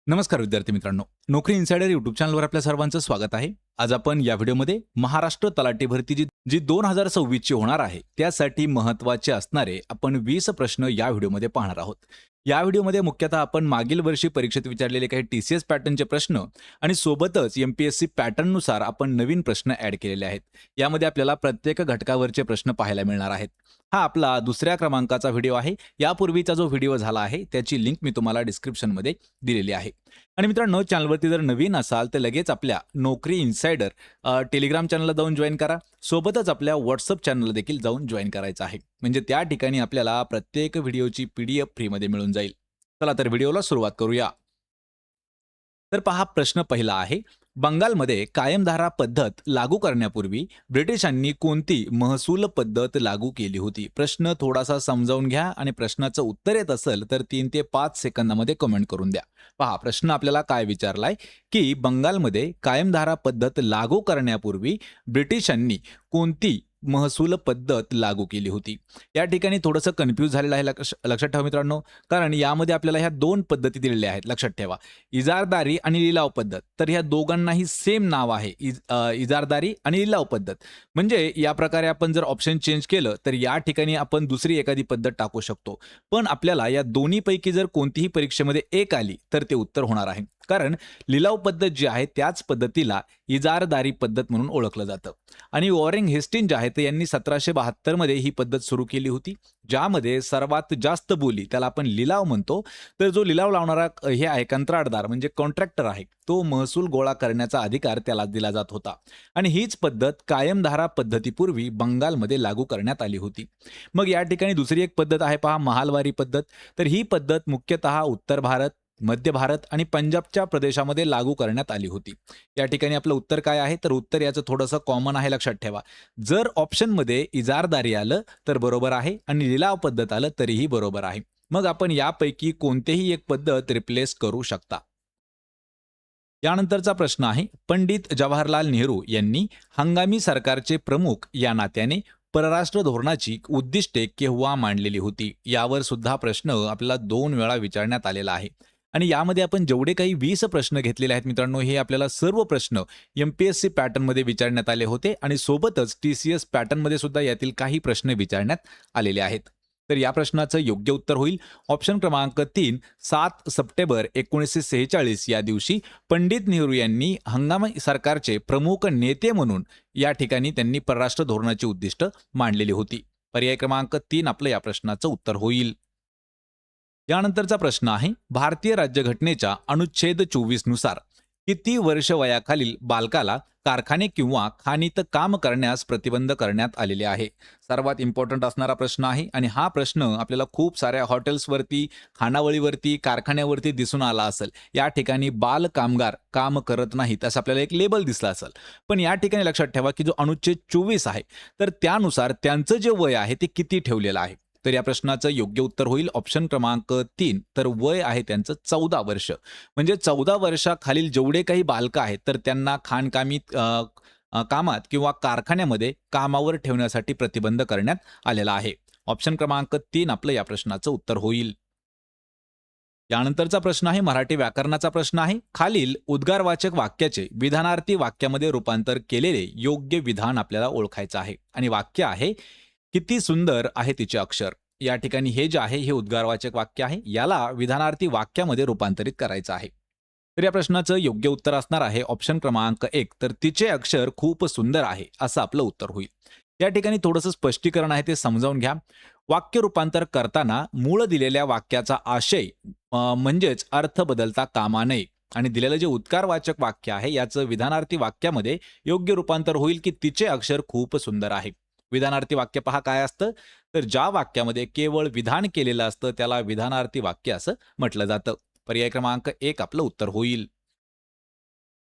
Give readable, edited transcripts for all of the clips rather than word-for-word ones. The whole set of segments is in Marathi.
नमस्कार विद्यार्थी मित्रांनो. नोकरी इन्साइडर यूट्यूब चॅनलवर आपल्या सर्वांचं स्वागत आहे. आज आपण या व्हिडिओमध्ये महाराष्ट्र तलाठी भरती जी 2026 ची होणार आहे, त्यासाठी महत्त्वाचे असणारे आपण 20 प्रश्न या व्हिडिओमध्ये पाहणार आहोत. या व्हिडिओमध्ये मुख्यतः आपण मागील वर्षी परीक्षेत विचारलेले काही टी-सी-एस पॅटर्नचे प्रश्न आणि सोबतच एम-पी-एस-सी पॅटर्ननुसार आपण नवीन प्रश्न ॲड केलेले आहेत. यामध्ये आपल्याला प्रत्येक घटकावरचे प्रश्न पाहायला मिळणार आहेत. हा आपला दुसऱ्या क्रमांकाचा व्हिडिओ आहे. यापूर्वीचा जो व्हिडिओ झाला आहे त्याची लिंक मी तुम्हाला डिस्क्रिप्शनमध्ये दिलेली आहे. आणि मित्रांनो, चॅनलवरती जर नवीन असाल तर लगेच आपल्या नोकरी इन्साइडर टेलिग्राम चॅनलला जाऊन जॉईन करा. सोबतच आपल्या व्हॉट्सअप चॅनलला देखील जाऊन जॉईन करायचं आहे. म्हणजे त्या ठिकाणी आपल्याला प्रत्येक व्हिडिओची PDF फ्रीमध्ये मिळून जाईल. चला तर व्हिडिओला सुरुवात करूया. तर पहा, प्रश्न पहिला आहे. बंगालमध्ये कायमधारा पद्धत लागू करण्यापूर्वी ब्रिटिशांनी कोणती महसूल पद्धत लागू केली होती? प्रश्न थोडासा समजावून घ्या आणि प्रश्नाचं उत्तर येत असेल तर 3 ते 5 सेकंदामध्ये कमेंट करून द्या. पहा, प्रश्न आपल्याला काय विचारलाय की बंगालमध्ये कायमधारा पद्धत लागू करण्यापूर्वी ब्रिटिशांनी कोणती महसूल पद्धत लागू केली होती? या ठिकाणी थोडंसं कन्फ्यूज झालेलं आहे. लक्षात ठेवा मित्रांनो, कारण यामध्ये आपल्याला ह्या 2 पद्धती दिलेल्या आहेत. लक्षात ठेवा, इजारदारी आणि लिलाव पद्धत. तर ह्या दोघांनाही सेम नाव आहे, इजारदारी आणि लिलाव पद्धत. म्हणजे या प्रकारे आपण जर ऑप्शन चेंज केलं तर या ठिकाणी आपण दुसरी एखादी पद्धत टाकू शकतो. पण आपल्याला या दोन्हीपैकी जर कोणतीही परीक्षेमध्ये एक आली तर ते उत्तर होणार आहे. कारण लिलाव पद्धत जी आहे त्याच पद्धतीला इजारदारी पद्धत म्हणून ओळखलं जातं. आणि वॉरेन हेस्टिंग जे आहेत यांनी 1772 मध्ये ही पद्धत सुरू केली होती, ज्यामध्ये सर्वात जास्त बोली त्याला आपण लिलाव म्हणतो. तर जो लिलाव लावणारा हे आहे कंत्राटदार म्हणजे कॉन्ट्रॅक्टर आहे, तो महसूल गोळा करण्याचा अधिकार त्याला दिला जात होता. आणि हीच पद्धत कायमधारा पद्धतीपूर्वी बंगालमध्ये लागू करण्यात आली होती. मग या ठिकाणी दुसरी एक पद्धत आहे, पहा, महालवारी पद्धत. तर ही पद्धत मुख्यतः उत्तर भारत, मध्य भारत आणि पंजाबच्या प्रदेशामध्ये लागू करण्यात आली होती. या ठिकाणी आपलं उत्तर काय आहे? तर उत्तर याचं थोडंसं कॉमन आहे, लक्षात ठेवा. जर ऑप्शनमध्ये इजारदारी आलं तर बरोबर आहे आणि लिलाव पद्धत आलं तरीही बरोबर आहे. मग आपण यापैकी कोणतेही एक पद्धत रिप्लेस करू शकता. यानंतरचा प्रश्न आहे. पंडित जवाहरलाल नेहरू यांनी हंगामी सरकारचे प्रमुख या नात्याने परराष्ट्र धोरणाची उद्दिष्टे केव्हा मांडलेली होती? यावर सुद्धा प्रश्न आपल्याला 2 वेळा विचारण्यात आलेला आहे. आणि यामध्ये आपण जेवढे काही 20 प्रश्न घेतलेले आहेत मित्रांनो, हे आपल्याला सर्व प्रश्न एम-पी-एस-सी पॅटर्नमध्ये विचारण्यात आले होते आणि सोबतच टी-सी-एस पॅटर्नमध्ये सुद्धा यातील काही प्रश्न विचारण्यात आलेले आहेत. तर या प्रश्नाचं योग्य उत्तर होईल ऑप्शन क्रमांक 3. 7 सप्टेंबर 1946 या दिवशी पंडित नेहरू यांनी हंगामी सरकारचे प्रमुख नेते म्हणून या ठिकाणी त्यांनी परराष्ट्र धोरणाची उद्दिष्ट मांडलेली होती. पर्याय क्रमांक 3 आपलं या प्रश्नाचं उत्तर होईल. यानंतरचा प्रश्न आहे. भारतीय राज्यघटनेच्या अनुच्छेद 24 नुसार किती वर्ष वयाखालील बालकाला कारखाने किंवा खाणीत काम करण्यास प्रतिबंध करण्यात आलेले आहे? सर्वात इम्पॉर्टंट असणारा प्रश्न आहे आणि हा प्रश्न आपल्याला खूप साऱ्या हॉटेल्सवरती, खानावळीवरती, कारखान्यावरती दिसून आला असेल. या ठिकाणी बाल कामगार काम करत नाहीत असं आपल्याला एक लेबल दिसलं असेल. पण या ठिकाणी लक्षात ठेवा की जो अनुच्छेद 24 आहे तर त्यानुसार त्यांचं जे वय आहे ते किती ठेवलेलं आहे? तर या प्रश्नाचं योग्य उत्तर होईल ऑप्शन क्रमांक 3. तर वय आहे त्यांचं 14 वर्ष. म्हणजे 14 वर्षाखालील जेवढे काही बालकं आहेत तर त्यांना खाणकामी कामात किंवा कारखान्यामध्ये कामावर ठेवण्यासाठी प्रतिबंध करण्यात आलेला आहे. ऑप्शन क्रमांक 3 आपलं या प्रश्नाचं उत्तर होईल. यानंतरचा प्रश्न आहे मराठी व्याकरणाचा प्रश्न आहे. खालील उद्गारवाचक वाक्याचे विधानार्थी वाक्यामध्ये रूपांतर केलेले योग्य विधान आपल्याला ओळखायचं आहे. आणि वाक्य आहे, किती सुंदर आहे तिचे अक्षर. या ठिकाणी हे जे आहे हे उद्गारवाचक वाक्य आहे, याला विधानार्थी वाक्यामध्ये रूपांतरित करायचं आहे. तर या प्रश्नाचं योग्य उत्तर असणार आहे ऑप्शन क्रमांक 1. तर तिचे अक्षर खूप सुंदर आहे असं आपलं उत्तर होईल. या ठिकाणी थोडंसं स्पष्टीकरण आहे, ते समजावून घ्या. वाक्य रूपांतर करताना मूळ दिलेल्या वाक्याचा आशय म्हणजेच अर्थ बदलता कामा नये. आणि दिलेलं जे उद्गारवाचक वाक्य आहे याचं विधानार्थी वाक्यामध्ये योग्य रूपांतर होईल की तिचे अक्षर खूप सुंदर आहे. विधानार्थी वाक्य पहा काय असतं, तर ज्या वाक्यामध्ये केवळ विधान केलेलं असतं त्याला विधानार्थी वाक्य असं म्हटलं जातं. पर्याय क्रमांक 1 आपलं उत्तर होईल.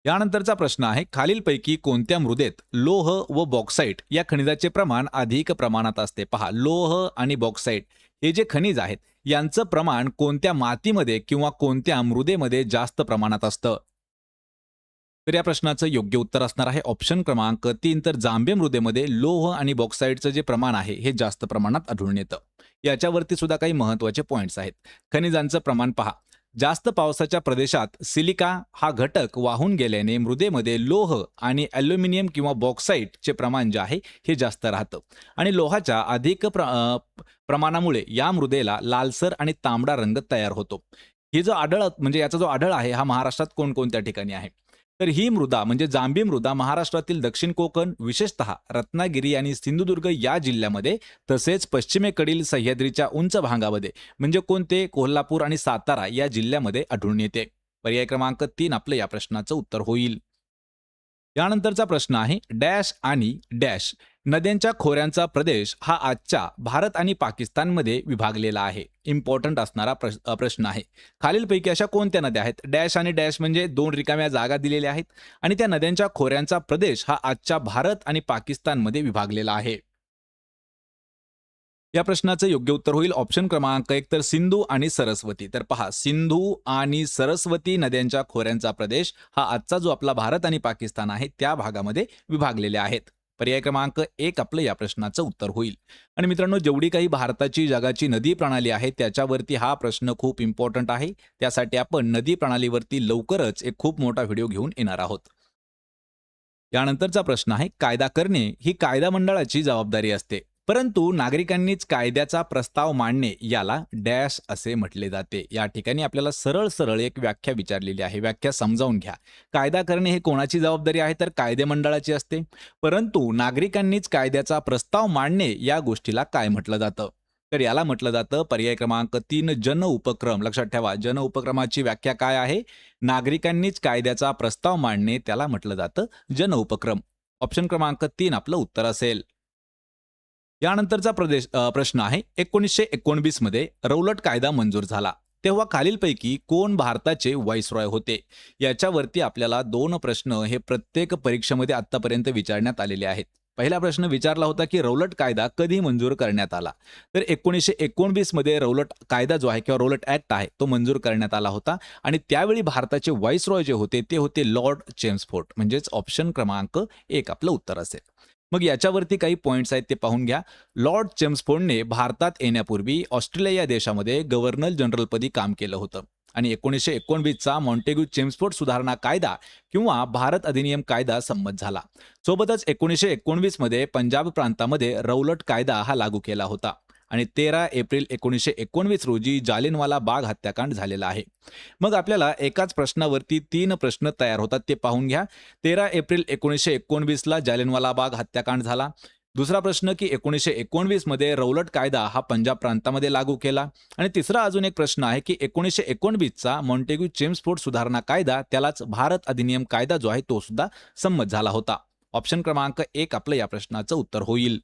यानंतरचा प्रश्न आहे. खालीलपैकी कोणत्या मृदेत लोह व बॉक्साईट या खनिजाचे प्रमाण अधिक प्रमाणात असते? पहा, लोह आणि बॉक्साईट हे जे खनिज आहेत यांचं प्रमाण कोणत्या मातीमध्ये किंवा कोणत्या मृदेमध्ये जास्त प्रमाणात असतं? तर या प्रश्नाचं योग्य उत्तर असणार आहे ऑप्शन क्रमांक 3. तर जांभे मृदेमध्ये लोह आणि बॉक्साईटचं जे प्रमाण आहे हे जास्त प्रमाणात आढळून येतं. याच्यावरती सुद्धा काही महत्त्वाचे पॉईंट्स आहेत. खनिजांचं प्रमाण पहा, जास्त पावसाच्या प्रदेशात सिलिका हा घटक वाहून गेल्याने मृदेमध्ये लोह आणि ॲल्युमिनियम किंवा बॉक्साईटचे प्रमाण जे आहे हे जास्त राहतं आणि लोहाच्या अधिक प्रमाणामुळे या मृदेला लालसर आणि तांबडा रंग तयार होतो. ही जो आढळ म्हणजे याचा जो आढळ आहे हा महाराष्ट्रात कोणकोणत्या ठिकाणी आहे? तर ही मृदा म्हणजे जांभी मृदा महाराष्ट्रातील दक्षिण कोकण, विशेषतः रत्नागिरी आणि सिंधुदुर्ग या जिल्ह्यामध्ये, तसेच पश्चिमेकडील सह्याद्रीच्या उंच भागामध्ये म्हणजे कोणते कोल्हापूर आणि सातारा या जिल्ह्यामध्ये आढळून येते. पर्याय क्रमांक 3 आपलं या प्रश्नाचं उत्तर होईल. यानंतरचा प्रश्न आहे डॅश आणि डॅश नद्यांच्या खोऱ्यांचा प्रदेश हा आजच्या भारत आणि पाकिस्तानमध्ये विभागलेला आहे. इम्पॉर्टंट असणारा प्रश्न आहे. खालीलपैकी अशा कोणत्या नद्या आहेत? डॅश आणि डॅश म्हणजे दोन रिकाम्या जागा दिलेल्या आहेत आणि त्या नद्यांच्या खोऱ्यांचा प्रदेश हा आजच्या भारत आणि पाकिस्तानमध्ये विभागलेला आहे. या प्रश्नाचं योग्य उत्तर होईल ऑप्शन क्रमांक 1 तर सिंधू आणि सरस्वती. तर पहा, सिंधू आणि सरस्वती नद्यांच्या खोऱ्यांचा प्रदेश हा आजचा जो आपला भारत आणि पाकिस्तान आहे त्या भागामध्ये विभागलेले आहेत. पर्याय क्रमांक 1 आपलं या प्रश्नाचं उत्तर होईल. आणि मित्रांनो, जेवढी काही भारताची जगाची नदी प्रणाली आहे त्याच्यावरती हा प्रश्न खूप इम्पॉर्टंट आहे. त्यासाठी आपण नदी प्रणालीवरती लवकरच एक खूप मोठा व्हिडिओ घेऊन येणार आहोत. यानंतरचा प्रश्न आहे कायदा करणे ही कायदा मंडळाची जबाबदारी असते, परंतु नागरिकांनीच कायद्याचा प्रस्ताव मांडणे याला डॅश असे म्हटले जाते. या ठिकाणी आपल्याला सरळ सरळ एक व्याख्या विचारलेली आहे. व्याख्या समजावून घ्या. कायदा करणे हे कोणाची जबाबदारी आहे? तर कायदे मंडळाची असते, परंतु नागरिकांनीच कायद्याचा प्रस्ताव मांडणे या गोष्टीला काय म्हटलं जातं? तर याला म्हटलं जातं पर्याय क्रमांक 3 जन उपक्रम. लक्षात ठेवा, जन उपक्रमाची व्याख्या काय आहे? नागरिकांनीच कायद्याचा प्रस्ताव मांडणे त्याला म्हटलं जातं जन उपक्रम. ऑप्शन क्रमांक 3 आपलं उत्तर असेल. यानंतरचा प्रश्न आहे 1919 मध्ये रौलट कायदा मंजूर झाला तेव्हा खालीलपैकी कोण भारताचे व्हाईसरॉय होते? याच्यावरती आपल्याला 2 प्रश्न हे प्रत्येक परीक्षेमध्ये आतापर्यंत विचारण्यात आलेले आहेत. पहिला प्रश्न विचारला होता की रौलट कायदा कधी मंजूर करण्यात आला? तर 1919 मध्ये रौलट कायदा जो आहे किंवा रौलट ऍक्ट आहे तो मंजूर करण्यात आला होता आणि त्यावेळी भारताचे व्हाईसरॉय जे होते ते होते लॉर्ड चेम्सफोर्ड. म्हणजेच ऑप्शन क्रमांक 1 आपलं उत्तर असेल. मग याच्यावरती काही पॉइंट्स आहेत ते पाहून घ्या. लॉर्ड चेम्सफोर्डने भारतात येण्यापूर्वी ऑस्ट्रेलिया या देशामध्ये गव्हर्नर जनरलपदी काम केलं होतं आणि 1919चा मॉन्टेग्यू चेम्सफोर्ड सुधारणा कायदा किंवा भारत अधिनियम कायदा संमत झाला. सोबतच 1919 मध्ये पंजाब प्रांतामध्ये रौलट कायदा हा लागू केला होता आणि 13 एप्रिल 1919 रोजी जालियनवाला बाग हत्याकांड झालेला आहे. मग आपल्याला एकाच प्रश्नावरती 3 प्रश्न तयार होतात ते पाहून घ्या. 13 एप्रिल 1919 ला जालियनवाला बाग हत्याकांड झाला. दुसरा प्रश्न की 1919 मध्ये रौलट कायदा हा पंजाब प्रांतामध्ये लागू केला आणि तिसरा अजून एक प्रश्न आहे की 1919चा मॉन्टेग्यू चेम्सफोर्ड सुधारणा कायदा त्यालाच भारत अधिनियम कायदा जो आहे तो सुद्धा संमत झाला होता. ऑप्शन क्रमांक 1 आपलं या प्रश्नाचं उत्तर होईल.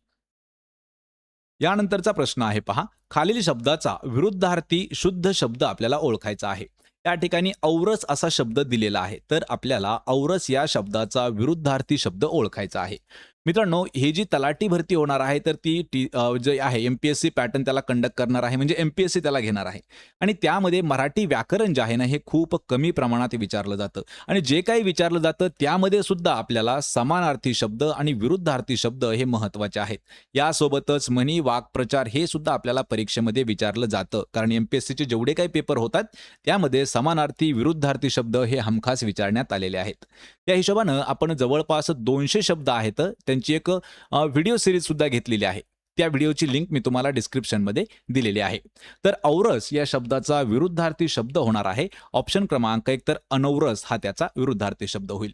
यानंतरचा प्रश्न आहे पहा, खालील शब्दाचा विरुद्धार्थी शुद्ध शब्द आपल्याला ओळखायचा आहे. त्या ठिकाणी औरस असा शब्द दिलेला आहे, तर आपल्याला औरस या शब्दाचा विरुद्धार्थी शब्द ओळखायचा आहे. मित्रांनो, ही जी तलाठी भरती होणार आहे तर ती जे आहे एमपीएससी पॅटर्न त्याला कंडक्ट करणार आहे, म्हणजे एमपीएससी त्याला घेणार आहे आणि त्यामध्ये मराठी व्याकरण जे आहे ना हे खूप कमी प्रमाणात विचारलं जातं आणि जे काही विचारलं जातं त्यामध्ये सुद्धा आपल्याला समानार्थी शब्द आणि विरुद्धार्थी शब्द हे महत्त्वाचे आहेत. यासोबतच म्हणी, वाक्प्रचार हे सुद्धा आपल्याला परीक्षेमध्ये विचारलं जातं, कारण एमपीएससीचे जेवढे काही पेपर होतात त्यामध्ये समानार्थी विरुद्धार्थी शब्द हे हमखास विचारण्यात आलेले आहेत. त्या हिशोबानं आपण जवळपास 200 शब्द आहेत त्यांची एक व्हिडिओ सिरीज सुद्धा घेतलेली आहे. त्या व्हिडिओची लिंक मी तुम्हाला डिस्क्रिप्शनमध्ये दिलेली आहे. तर औरस या शब्दाचा विरुद्धार्थी शब्द होणार आहे ऑप्शन क्रमांक 1 तर अनौरस हा त्याचा विरुद्धार्थी शब्द होईल.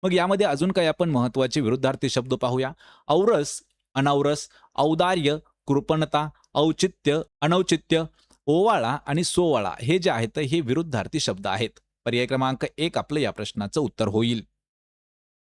मग यामध्ये अजून काही आपण महत्त्वाचे विरुद्धार्थी शब्द पाहूया. औरस, अनौरस, औदार्य, कृपणता, औचित्य, अनौचित्य, ओवाळा आणि सोवाळा हे जे आहेत हे विरुद्धार्थी शब्द आहेत. पर्याय क्रमांक 1 आपलं या प्रश्नाचं उत्तर होईल.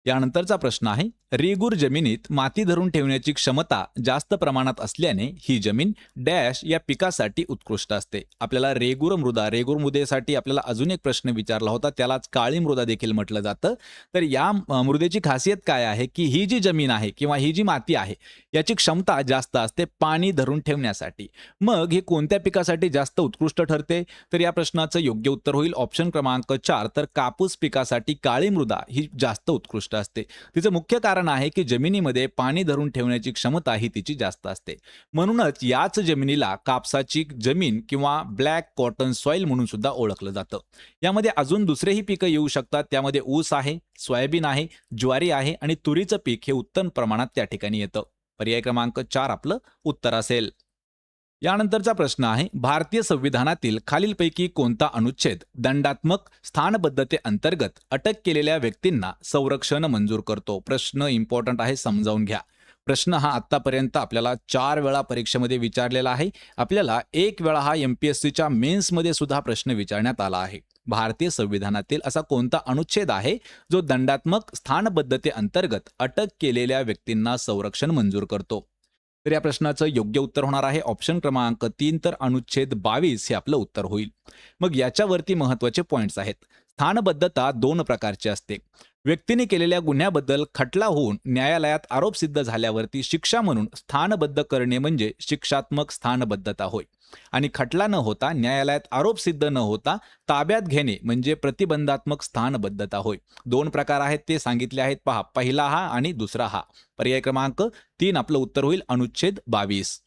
यानंतरचा प्रश्न आहे रेगूर जमिनीत माती धरून ठेवण्याची क्षमता जास्त प्रमाणात असल्याने ही जमीन डॅश या पिकासाठी उत्कृष्ट असते. आपल्याला रेगूर मृदेसाठी आपल्याला अजून एक प्रश्न विचारला होता, त्यालाच काळी मृदा देखील म्हटलं जातं. तर या मृदेची खासियत काय आहे की ही जी जमीन आहे किंवा ही जी माती आहे याची क्षमता जास्त असते पाणी धरून ठेवण्यासाठी. मग हे कोणत्या पिकासाठी जास्त उत्कृष्ट ठरते? तर या प्रश्नाचं योग्य उत्तर होईल ऑप्शन क्रमांक 4 तर कापूस पिकासाठी काळी मृदा ही जास्त उत्कृष्ट असते. तिचं मुख्य कारण कारण आहे की जमिनीमध्ये पाणी धरून ठेवण्याची क्षमता ही तिची जास्त असते. म्हणूनच याच जमिनीला कापसाची जमीन किंवा ब्लॅक कॉटन सॉइल म्हणून सुद्धा ओळखलं जातं. यामध्ये अजून दुसरेही पिकं येऊ शकतात. त्यामध्ये ऊस आहे, सोयाबीन आहे, ज्वारी आहे आणि तुरीचं पीक हे उत्तम प्रमाणात त्या ठिकाणी येतं. पर्याय क्रमांक 4 आपलं उत्तर असेल. यानंतरचा प्रश्न आहे, भारतीय संविधानातील खालीलपैकी कोणता अनुच्छेद दंडात्मक स्थानबद्धतेअंतर्गत अटक केलेल्या व्यक्तींना संरक्षण मंजूर करतो? प्रश्न इम्पॉर्टंट आहे, समजावून घ्या. प्रश्न हा आतापर्यंत आपल्याला 4 वेळा परीक्षेमध्ये विचारलेला आहे. आपल्याला 1 वेळा हा MPSCच्या मेन्समध्ये सुद्धा प्रश्न विचारण्यात आला आहे. भारतीय संविधानातील असा कोणता अनुच्छेद आहे जो दंडात्मक स्थानबद्धतेअंतर्गत अटक केलेल्या व्यक्तींना संरक्षण मंजूर करतो? तर या प्रश्नाचं योग्य उत्तर होणार आहे ऑप्शन क्रमांक 3, तर अनुच्छेद 22 हे आपलं उत्तर होईल. मग याच्यावरती महत्त्वाचे पॉइंट्स आहेत. स्थानबद्धता 2 प्रकारची असते. व्यक्तीने केलेल्या गुन्ह्याबद्दल खटला होऊन न्यायालयात आरोप सिद्ध झाल्यावरती शिक्षा म्हणून स्थानबद्ध करणे म्हणजे शिक्षात्मक स्थानबद्धता होय. आणि खटला न होता न्यायालयात आरोप सिद्ध न होता ताब्यात घेणे म्हणजे प्रतिबंधात्मक स्थानबद्धता होय. 2 प्रकार आहेत, ते सांगितले आहेत पहा. पहिला हा आणि दुसरा हा. पर्याय क्रमांक 3 आपलं उत्तर होईल अनुच्छेद 22.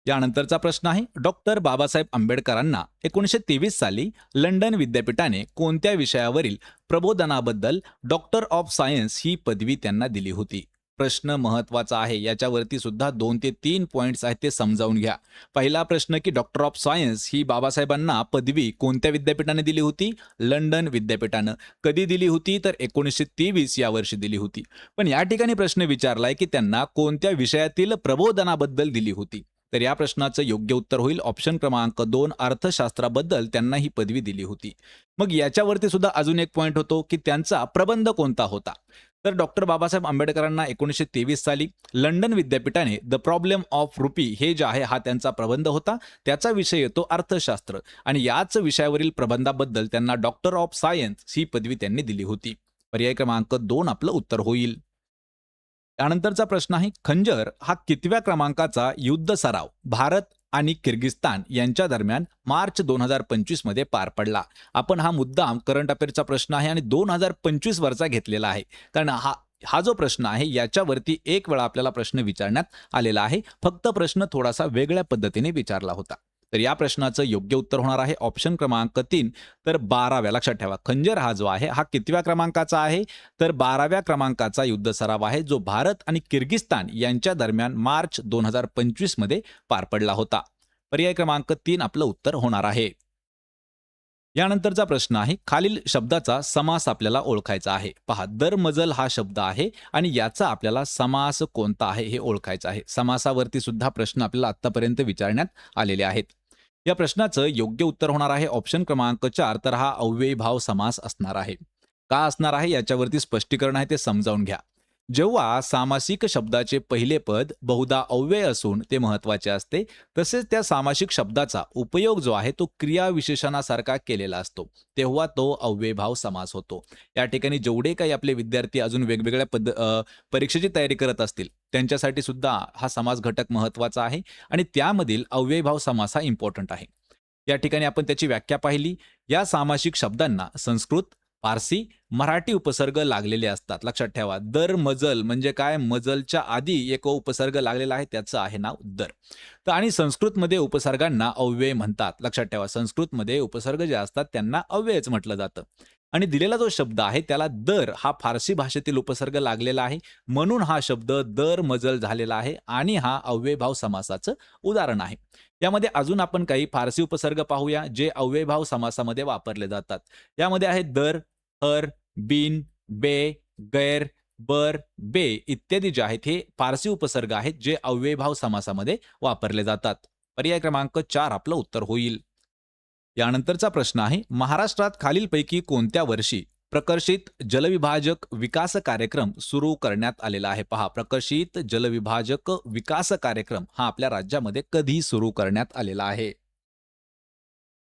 यानंतरचा प्रश्न आहे, डॉक्टर बाबासाहेब आंबेडकरांना 1923 साली लंडन विद्यापीठाने कोणत्या विषयावरील प्रबोधनाबद्दल डॉक्टर ऑफ सायन्स ही पदवी त्यांना दिली होती? प्रश्न महत्वाचा आहे. याच्यावरती सुद्धा 2 ते 3 पॉइंट्स आहेत, ते समजावून घ्या. पहिला प्रश्न की डॉक्टर ऑफ सायन्स ही बाबासाहेबांना पदवी कोणत्या विद्यापीठाने दिली होती? लंडन विद्यापीठानं. कधी दिली होती? तर 1923 या वर्षी दिली होती. पण या ठिकाणी प्रश्न विचारलाय की त्यांना कोणत्या विषयातील प्रबोधनाबद्दल दिली होती? तर या प्रश्नाचं योग्य उत्तर होईल ऑप्शन क्रमांक 2, अर्थशास्त्राबद्दल त्यांना ही पदवी दिली होती. मग याच्यावरती सुद्धा अजून एक पॉइंट होतो की त्यांचा प्रबंध कोणता होता? तर डॉक्टर बाबासाहेब आंबेडकरांना 1923 साली लंडन विद्यापीठाने द प्रॉब्लेम ऑफ रुपी हे जे आहे हा त्यांचा प्रबंध होता. त्याचा विषय येतो अर्थशास्त्र आणि याच विषयावरील प्रबंधाबद्दल त्यांना डॉक्टर ऑफ सायन्स ही पदवी त्यांनी दिली होती. पर्याय क्रमांक 2 आपलं उत्तर होईल. त्यानंतरचा प्रश्न आहे, खंजर हा कितव्या क्रमांकाचा युद्ध सराव भारत आणि किर्गिस्तान यांच्या दरम्यान मार्च 2025 मध्ये पार पडला? आपण हा मुद्दाम करंट अफेअरचा प्रश्न आहे आणि 2025 वरचा घेतलेला आहे, कारण हा जो प्रश्न आहे याच्यावरती 1 वेळा आपल्याला प्रश्न विचारण्यात आलेला आहे. फक्त प्रश्न थोडासा वेगळ्या पद्धतीने विचारला होता. तर या प्रश्नाचं योग्य उत्तर होणार आहे ऑप्शन क्रमांक 3, तर 12व्या. लक्षात ठेवा, खंजर हा जो आहे हा कितव्या क्रमांकाचा आहे? तर 12व्या क्रमांकाचा युद्ध सराव आहे, जो भारत आणि किर्गिस्तान यांच्या दरम्यान मार्च 2025 मध्ये पार पडला होता. पर्याय क्रमांक 3 आपलं उत्तर होणार आहे. यानंतरचा प्रश्न आहे, खालील शब्दाचा समास आपल्याला ओळखायचा आहे. पहा, दरमजल हा शब्द आहे आणि याचा आपल्याला समास कोणता आहे हे ओळखायचं आहे. समासावरती सुद्धा प्रश्न आपल्याला आतापर्यंत विचारण्यात आलेले आहेत. या प्रश्नाचं योग्य उत्तर होणार आहे ऑप्शन क्रमांक 4, तर हा अव्ययीभाव समास असणार आहे. का असणार आहे याच्यावरती स्पष्टीकरण आहे, ते समजावून घ्या. जेव्हा सामासिक शब्दाचे पहिले पद बहुधा अव्यय असून ते महत्वाचे असते, तसेच त्या सामासिक शब्दाचा उपयोग जो आहे तो क्रियाविशेषणासारखा केलेला असतो, तेव्हा तो अव्ययीभाव समास होतो. या ठिकाणी जेवढे काही आपले विद्यार्थी अजून वेगवेगळ्या परीक्षेची तयारी करत असतील त्यांच्यासाठी सुद्धा हा समास घटक महत्वाचा आहे आणि त्यामधील अव्ययीभाव समास हा इम्पॉर्टंट आहे. या ठिकाणी आपण त्याची व्याख्या पाहिली. या सामासिक शब्दांना संस्कृत, फारसी, मराठी उपसर्ग लागलेले असतात. लक्षात ठेवा, दर मजल म्हणजे काय? मजलच्या आधी एक उपसर्ग लागलेला आहे, त्याचं आहे नाव दर. तर आणि संस्कृतमध्ये उपसर्गांना अव्यय म्हणतात. लक्षात ठेवा, संस्कृतमध्ये उपसर्ग जे असतात त्यांना अव्ययच म्हटलं जातं. आणि दिलेला जो शब्द आहे त्याला दर हा फारसी भाषेतील उपसर्ग लागलेला आहे, म्हणून हा शब्द दर मजल झालेला आहे आणि हा अव्ययीभाव समासाचं उदाहरण आहे. यामध्ये अजून आपण काही फारसी उपसर्ग पाहूया जे अव्ययीभाव समासामध्ये वापरले जातात. यामध्ये आहेत दर, हर, बिन, बे, गैर, बर, बे इत्यादी जे आहेत हे फारसी उपसर्ग आहेत जे अव्ययीभाव समासामध्ये वापरले जातात. पर्याय क्रमांक 4 आपलं उत्तर होईल. यानंतरचा प्रश्न आहे, महाराष्ट्रात खालीलपैकी कोणत्या वर्षी प्रकर्षित जलविभाजक विकास कार्यक्रम सुरू करण्यात आलेला आहे? पहा, प्रकर्षित जलविभाजक विकास कार्यक्रम हा आपल्या राज्यामध्ये कधी सुरू करण्यात आलेला आहे?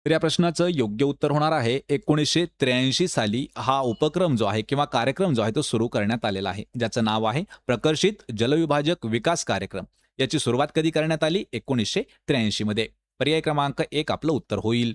तर या प्रश्नाचं योग्य उत्तर होणार आहे 1983 साली हा उपक्रम जो आहे किंवा कार्यक्रम जो आहे तो सुरू करण्यात आलेला आहे, ज्याचं नाव आहे प्रकर्षित जलविभाजक विकास कार्यक्रम. याची सुरुवात कधी करण्यात आली? 1983 मध्ये. पर्याय क्रमांक 1 आपलं उत्तर होईल.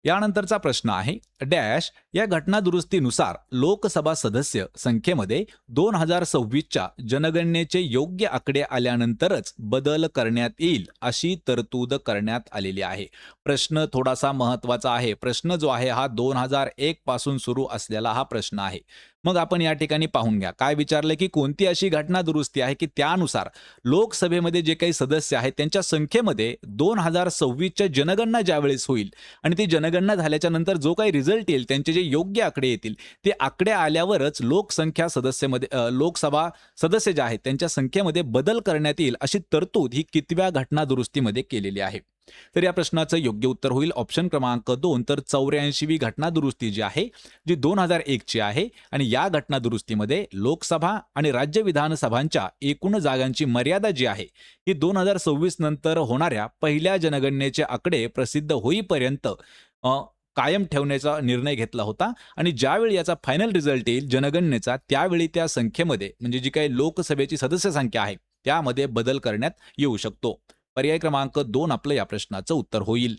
यानंतरचा प्रश्न आहे डॅश या घटनादुरुस्तीनुसार लोकसभा सदस्य संख्येमध्ये 2026च्या जनगणनेचे योग्य आकडे आल्यानंतरच बदल करण्यात येईल अशी तरतूद करण्यात आलेली आहे. प्रश्न थोडासा महत्त्वाचा आहे. प्रश्न जो आहे हा 2001 पासून सुरू असलेला हा प्रश्न आहे. मग आपण या ठिकाणी पाहून घ्या काय विचारले की कोणती अशी घटनादुरुस्ती आहे की त्यानुसार लोकसभेमध्ये जे काही सदस्य आहेत त्यांच्या संख्येमध्ये 2026च्या जनगणना ज्यावेळेस होईल आणि ती जनगणना झाल्याच्या नंतर जो काही रिझल्ट येईल त्यांचे जे योग्य आकडे येतील ते आकडे आल्यावरच लोकसभा सदस्य जे आहेत त्यांच्या संख्येमध्ये बदल करण्यात येईल अशी तरतूद ही कितव्या घटनादुरुस्तीमध्ये केलेली आहे. तर या प्रश्नाचं योग्य उत्तर होईल ऑप्शन क्रमांक 2 तर 84वी घटनादुरुस्ती जी आहे जी 2001 ची आहे आणि या घटनादुरुस्तीमध्ये लोकसभा आणि राज्य विधानसभांच्या एकूण जागांची मर्यादा जी आहे ही 2026 नंतर होणाऱ्या पहिल्या जनगणनेचे आकडे प्रसिद्ध होईपर्यंत कायम ठेवण्याचा निर्णय घेतला होता आणि ज्यावेळी याचा फायनल रिझल्ट येईल जनगणनेचा त्यावेळी त्या संख्येमध्ये म्हणजे जी काही लोकसभेची सदस्य संख्या आहे त्यामध्ये बदल करण्यात येऊ शकतो. पर्याय क्रमांक 2 आपलं या प्रश्नाचं उत्तर होईल.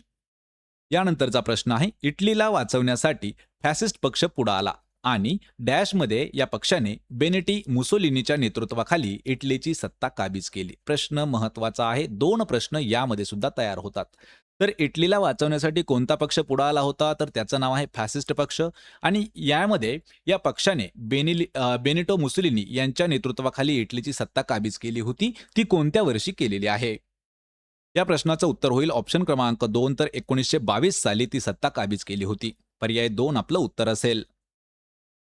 यानंतरचा प्रश्न आहे इटलीला वाचवण्यासाठी फॅसिस्ट पक्ष पुढे आला आणि डॅशमध्ये या पक्षाने बेनिटी मुसोलिनीच्या नेतृत्वाखाली इटलीची सत्ता काबीज केली. प्रश्न महत्त्वाचा आहे. 2 प्रश्न यामध्ये सुद्धा तयार होतात. तर इटलीला वाचवण्यासाठी कोणता पक्ष पुढे आला होता तर त्याचं नाव आहे फॅसिस्ट पक्ष आणि यामध्ये या पक्षाने बेनिटो मुसोलिनी यांच्या नेतृत्वाखाली इटलीची सत्ता काबीज केली होती. ती कोणत्या वर्षी केलेली आहे? या प्रश्नाचं उत्तर होईल ऑप्शन क्रमांक 2 तर 1922 साली ती सत्ता काबीज केली होती. पर्याय 2 आपलं उत्तर असेल.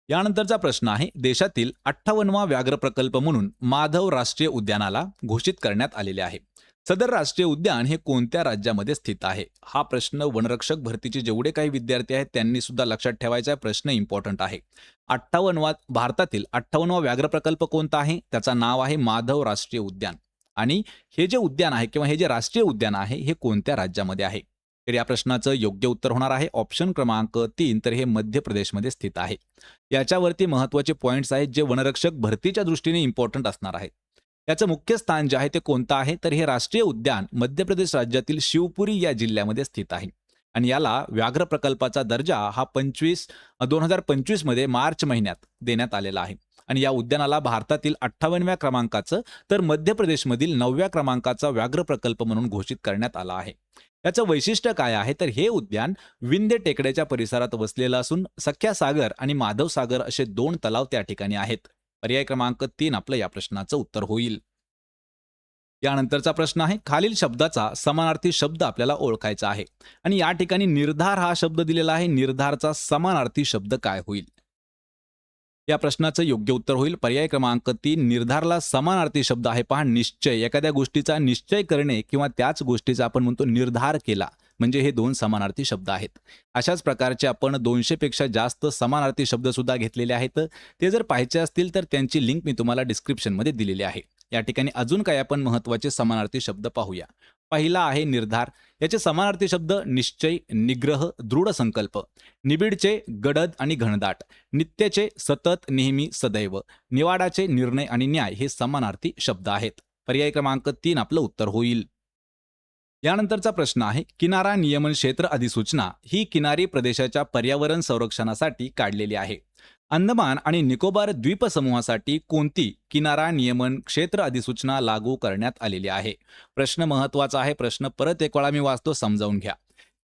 यानंतरचा प्रश्न आहे देशातील 58वा व्याघ्र प्रकल्प म्हणून माधव राष्ट्रीय उद्यानाला घोषित करण्यात आलेले आहे. सदर राष्ट्रीय उद्यान हे कोणत्या राज्यामध्ये स्थित आहे? हा प्रश्न वनरक्षक भरतीचे जेवढे काही विद्यार्थी आहेत त्यांनी सुद्धा लक्षात ठेवायचा प्रश्न इम्पॉर्टंट आहे. भारतातील 58वा व्याघ्र प्रकल्प कोणता आहे? त्याचं नाव आहे माधव राष्ट्रीय उद्यान आणि हे जे उद्यान आहे किंवा हे जे राष्ट्रीय उद्यान आहे हे कोणत्या राज्यामध्ये आहे? तर या प्रश्नाचं योग्य उत्तर होणार आहे ऑप्शन क्रमांक 3 तर हे मध्य प्रदेशमध्ये स्थित आहे. याच्यावरती महत्त्वाचे पॉइंट्स आहेत जे वनरक्षक भरतीच्या दृष्टीने इम्पॉर्टंट असणार आहेत. याचं मुख्य स्थान जे आहे ते कोणतं आहे तर हे राष्ट्रीय उद्यान मध्य प्रदेश राज्यातील शिवपुरी या जिल्ह्यामध्ये स्थित आहे आणि याला व्याघ्र प्रकल्पाचा दर्जा हा 2025 मध्ये मार्च महिन्यात देण्यात आलेला आहे आणि या उद्यानाला भारतातील 58व्या क्रमांकाचं तर मध्य प्रदेशमधील 9व्या क्रमांकाचा व्याघ्र प्रकल्प म्हणून घोषित करण्यात आला आहे. याचं वैशिष्ट्य काय आहे तर हे उद्यान विंध्य टेकड्याच्या परिसरात वसलेलं असून सख्या सागर आणि माधव सागर असे 2 तलाव त्या ठिकाणी आहेत. पर्याय क्रमांक 3 आपलं या प्रश्नाचं उत्तर होईल. यानंतरचा प्रश्न आहे खालील शब्दाचा समानार्थी शब्द आपल्याला ओळखायचा आहे आणि या ठिकाणी निर्धार हा शब्द दिलेला आहे. निर्धारचा समानार्थी शब्द काय होईल? या प्रश्नाचं योग्य उत्तर होईल पर्याय क्रमांक 3 निर्धारला समानार्थी शब्द आहे पहा निश्चय. एखाद्या गोष्टीचा निश्चय करणे किंवा त्याच गोष्टीचा आपण म्हणतो निर्धार केला म्हणजे हे 2 समानार्थी शब्द आहेत. अशाच प्रकारचे आपण 200 पेक्षा जास्त समानार्थी शब्द सुद्धा घेतलेले आहेत. ते जर पाहायचे असतील तर त्यांची लिंक मी तुम्हाला डिस्क्रिप्शनमध्ये दिलेली आहे. या ठिकाणी अजून काही आपण महत्त्वाचे समानार्थी शब्द पाहूया. पहिला आहे निर्धार. याचे समानार्थी शब्द निश्चय, निग्रह, दृढ संकल्प. निबिडचे गडद आणि घनदाट. नित्यचे सतत, नेहमी, सदैव. निवाडाचे निर्णय आणि न्याय हे समानार्थी शब्द आहेत. पर्याय क्रमांक 3 आपलं उत्तर होईल. यानंतरचा प्रश्न आहे किनारा नियमन क्षेत्र अधिसूचना ही किनारी प्रदेशाच्या पर्यावरण संरक्षणासाठी काढलेली आहे. अंदमान आणि निकोबार द्वीपसमूहासाठी कोणती किनारा नियमन क्षेत्र अधिसूचना लागू करण्यात आलेली आहे? प्रश्न महत्त्वाचा आहे. प्रश्न परत एक वेळा मी वाचतो, समजावून घ्या.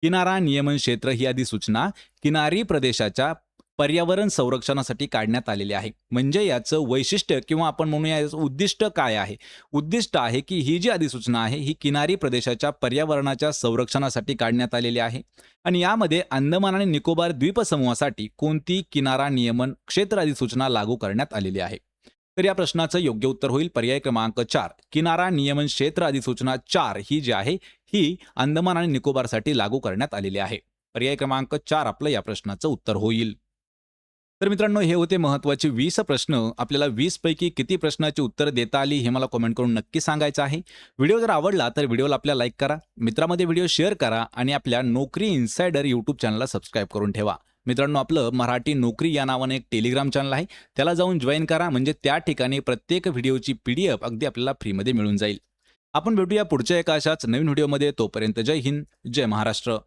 किनारा नियमन क्षेत्र ही अधिसूचना किनारी प्रदेशाच्या पर्यावरण संरक्षणासाठी काढण्यात आलेली आहे. म्हणजे याचं वैशिष्ट्य किंवा आपण म्हणूया याचं उद्दिष्ट काय आहे? उद्दिष्ट आहे की ही जी अधिसूचना आहे ही किनारी प्रदेशाच्या पर्यावरणाच्या संरक्षणासाठी काढण्यात आलेली आहे आणि यामध्ये अंदमान आणि निकोबार द्वीपसमूहासाठी कोणती किनारा नियमन क्षेत्र अधिसूचना लागू करण्यात आलेली आहे? तर या प्रश्नाचं योग्य उत्तर होईल पर्याय क्रमांक 4 किनारा नियमन क्षेत्र अधिसूचना 4 ही जी आहे ही अंदमान आणि निकोबारसाठी लागू करण्यात आलेली आहे. पर्याय क्रमांक 4 आपलं या प्रश्नाचं उत्तर होईल. तर मित्रांनो हे होते महत्त्वाचे 20 प्रश्न. आपल्याला 20 पैकी किती प्रश्नाची उत्तर देता आली हे मला कमेंट करून नक्की सांगायचं आहे. व्हिडिओ जर आवडला तर व्हिडिओला आपल्या लाईक करा, मित्रांमध्ये व्हिडिओ शेअर करा आणि आपल्या नोकरी इन्सायडर यूट्यूब चॅनलला सबस्क्राईब करून ठेवा. मित्रांनो आपलं मराठी नोकरी या नावाने एक टेलिग्राम चॅनल आहे, त्याला जाऊन जॉईन करा म्हणजे त्या ठिकाणी प्रत्येक व्हिडिओची PDF अगदी आपल्याला फ्रीमध्ये मिळून जाईल. आपण भेटूया पुढच्या एका अशाच नवीन व्हिडिओमध्ये. तोपर्यंत जय हिंद, जय महाराष्ट्र.